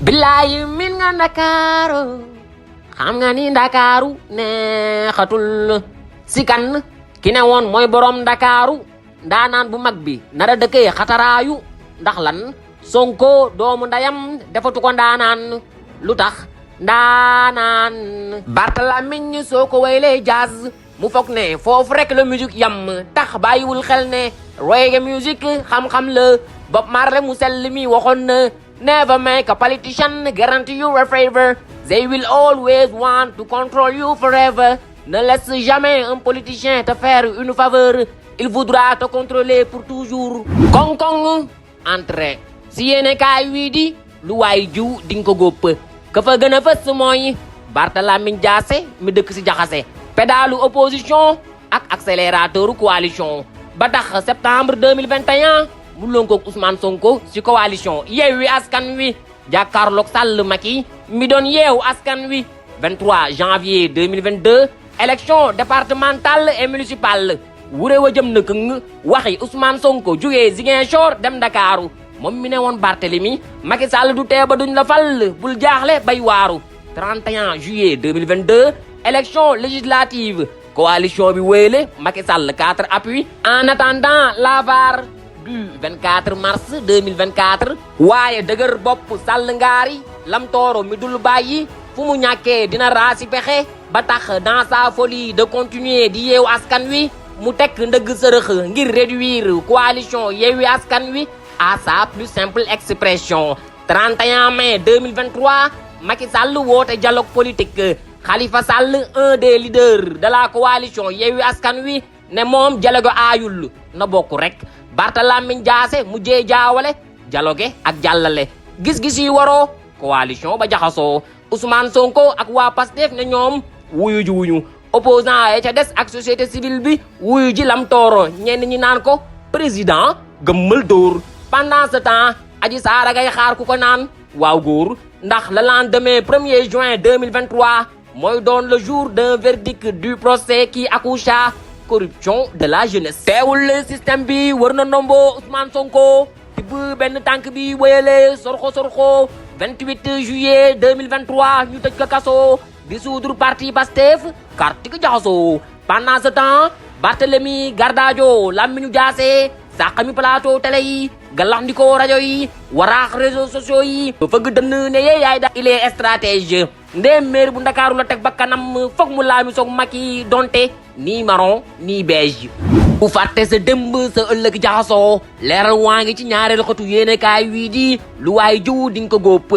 billaay min nga Ndakaaru xam nga ni Ndakaaru neexatul si kan ki ne woon mooy borom Ndakaaru ndaanaan bu mag bi nara dëkkee xataraayu ndax lan Sonko doomu ndayam defatu ko ndaanaan lu tax ndaanaan Barthélémy soo ko waylee jazz mu foog ne foofu rek la musique yam tax bàyyiwul xel ne reggae musique xam-xam la Bob Marley mu sell mi waxoon na never make a politician guarantee you a favor they will always want to control you forever ne laisse jamais un politicien te faire une faveur il voudra te contrôler pour toujours kong-kong entre si yéene kaay wii di lu waay jiw di nga ko gópp ka fa gën a fës mooy Barthélémy Dias mi dëkk si jaxase pédalu opposition ak accélérateur coalition ba tax septembre 2021 mu lënkoog Ousmane Sonko si coalition Yewwi Askan Wi jàkkaarloog Sall Macky mi doon yeewu askan wi 23 janvier 2022 élection départementale et municipale wuré wa jëm na këng waxi Ousmane Sonko jugee Ziguinchor dem Ndakaaru moom mi ne woon Barthélémy Macky Sall du tee ba duñ la fal bul jaaxle bay waaru 31 juillet 2022 élection législative coalition bi wéyle Macky Sall 4 appuis en attendant la VAR du 24 mars 2024 waaye dëgër bopp Sall ngaari lam tooro mi dul bàyyi fu mu ñàkkee dina raasi pexe ba tax dans sa folie de continuer di yeewu askan wi mu tekk ndëgg sërëx ngir réduire coalition Yewwi Askan Wi à sa plus simple expression 31 mai 2023 Macky Sall woote dialogue politique Khalifa Sall un des leaders de la coalition Yewwi Askan Wi ne moom dialogue aayul na bokk rek Barthélémy Dias mujjee jaawale dialogue ak jàllale gis-gis yi waroo coalition ba jaxasoo Ousmane Sonko ak waa Pastef ne ñoom wuyu ji wuñu opposant ya ca des ak société civile bi wuyu ji lam tooro ñenn ñi naan ko président gëmmal dóor pendant ce temps Adji Sarr ngay xaar ku ko naan waaw góor ndax le lendemain 1er juin 2023 mooy doon le jour d'un verdict du procès qui accoucha corruption de la jeunesse teewul système bi wër na ndombo Ousmane Sonko tibb benn tànk bi wéyale sorxo 28 juillet 2023 ñu tëj ko kaso dissoudre parti Pastef carte gi jaxasoo pendant ce temps Barthélémy Gardaajo Lamine Diassé sàqami plateau télé yi galaxndikoo rajo yi waraax réseaux sociaux yi fëgg dënn ne yee yaay da il est stratège ndéem maire bu Ndakaaru la teg bakkanam foog mu laami soog Macky donte ni marron ni beige bu fàtte sa démb sa ëllëg jaxasoo leeral waa ngi ci ñaareelu xëtu yéenekaay wii di lu waay jiw di nga ko góob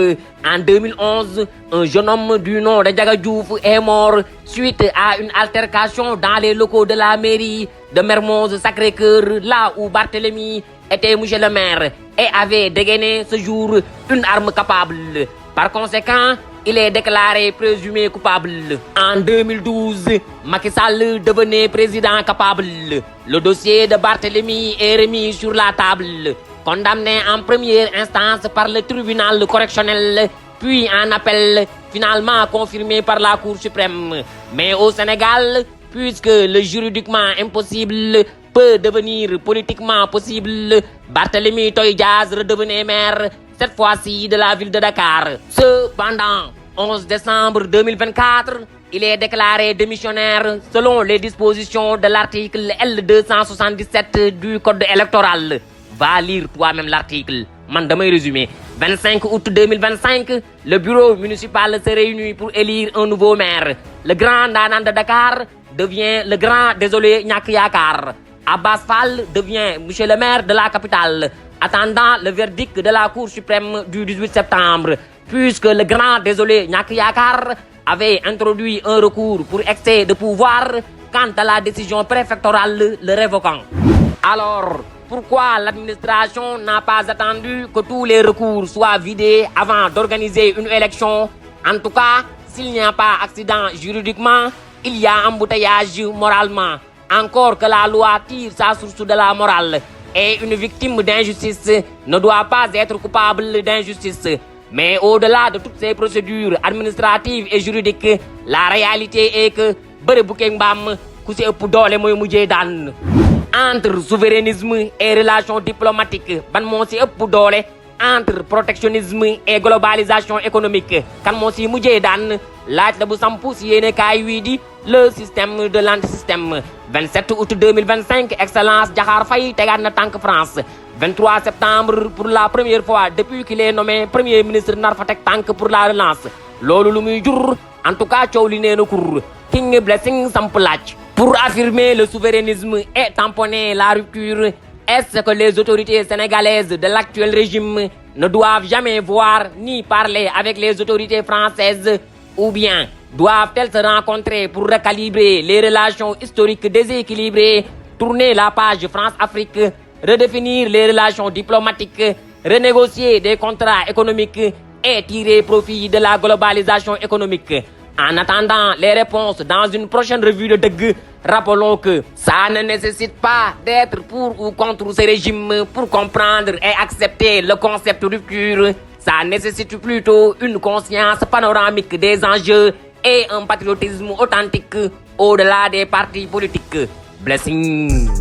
en 2011 un jeune homme du nom de Ndiaga Diouf est mort suite à une altercation dans les locaux de la mairie de Mermoz Sacré-Cœur là où Barthélémy était monsieur le maire et avait dégainé ce jour une arme capable par conséquent il est déclaré présumé coupable. En 2012, Macky Sall devenait président capable. Le dossier de Barthélémy est remis sur la table. Condamné en première instance par le tribunal correctionnel, puis en appel, finalement confirmé par la Cour suprême. Mais au Sénégal, puisque le juridiquement impossible peut devenir politiquement possible, Barthélémy Toye Dias redevenait maire, cette fois-ci de la ville de Dakar. Cependant, 11 décembre 2024, il est déclaré démissionnaire selon les dispositions de l'article L277 du code électoral. Va lire toi-même l'article. Man damay résumé. 25 août 2025, le bureau municipal se réunit pour élire un nouveau maire. Le grand Ndaanaan de Dakar devient le grand désolé Ñàkk Yaakaar. Abbas Fall devient monsieur le maire de la capitale, attendant le verdict de la Cour suprême du 18 septembre, puisque le grand désolé Ñàkk Yaakaar avait introduit un recours pour excès de pouvoir quant à la décision préfectorale le révoquant. Alors, pourquoi l'administration n'a pas attendu que tous les recours soient vidés avant d'organiser une élection? En tout cas, s'il n'y a pas accident juridiquement, il y a embouteillage moralement. Encore que la loi tire sa source de la morale. Et une victime d'injustice ne doit pas être coupable d'injustice. Mais au-delà de toutes ces procédures administratives et juridiques, la réalité est que bëre bu kee mbaam ku si ëpp doole mooy mujjee daan. Entre souverainisme et relations diplomatiques ban moo si ëpp doole entre protectionnisme et globalisation économique kan moo si mujjee daan laaj la bu sampu si yéene kaay wii di le système de l'antisystème 27 août 2025 excellence Diakhar Faye tegaat na tànk France 23 septembre pour la première fois depuis qu'il est nommé premier ministre nar fa teg tànk pour la relance loolu lu muy jur en tout cas coow li nee na kur King Blessing samp laaj pour affirmer le souverainisme et tamponner la rupture. Est-ce que les autorités sénégalaises de l'actuel régime ne doivent jamais voir ni parler avec les autorités françaises ou bien doivent-elles se rencontrer pour recalibrer les relations historiques déséquilibrées, tourner la page France-Afrique, redéfinir les relations diplomatiques, renégocier des contrats économiques et tirer profit de la globalisation économique? En attendant les réponses dans une prochaine revue de Deug, rappelons que ça ne nécessite pas d'être pour ou contre ce régime pour comprendre et accepter le concept de rupture. Ça nécessite plutôt une conscience panoramique des enjeux et un patriotisme authentique au-delà des partis politiques. Blessing.